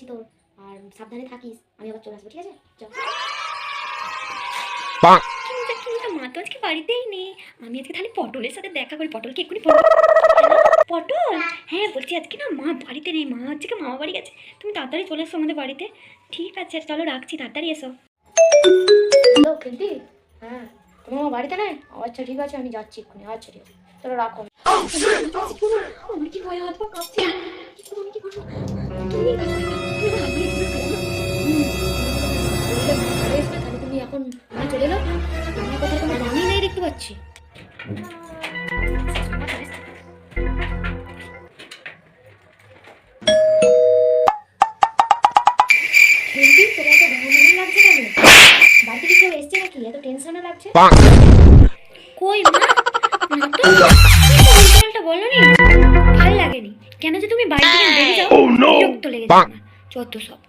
তোর আর সাবধানে থাকিস, আমি আবার চলে আসবো, ঠিক আছে? চল। মা তো আজকে বাড়িতেই নেই, আমি আজকে তাহলে পটলের সাথে দেখা করি। পটলকে এক্ষুনি ফোন। পটল, হ্যাঁ বলছি আজকে না মা বাড়িতে নেই, মা আজকে মামা বাড়ি গেছে, তুমি তাড়াতাড়ি চলে এসো আমাদের বাড়িতে। ঠিক আছে চলো রাখছি, তাড়াতাড়ি এসো। হ্যালো কীর্তি, হ্যাঁ তোমার মা বাড়িতে নেই? আচ্ছা ঠিক আছে আমি যাচ্ছি এক্ষুনি। আচ্ছা ঠিক আছে চলো রাখো। আমার কি ভয়, হাত পা কাঁপছে, কি করবো কি করবো? তাহলে তুমি এখন মা চলে এলো, আমার কথা কোনো দামই নেই দেখতে পাচ্ছি। তোর এত ঘামঘাম লাগছে কেন? বাড়িতে কি কেউ এসছে নাকি? এত টেনশনে লাগছে। কই মা? না তো, উল্টোপাল্টা বলনি, ভালো লাগেনি কেন যে তুমি বাড়ি থেকে বেরিয়ে যাও, বিরক্ত লেগে যায় আমার, যত সব।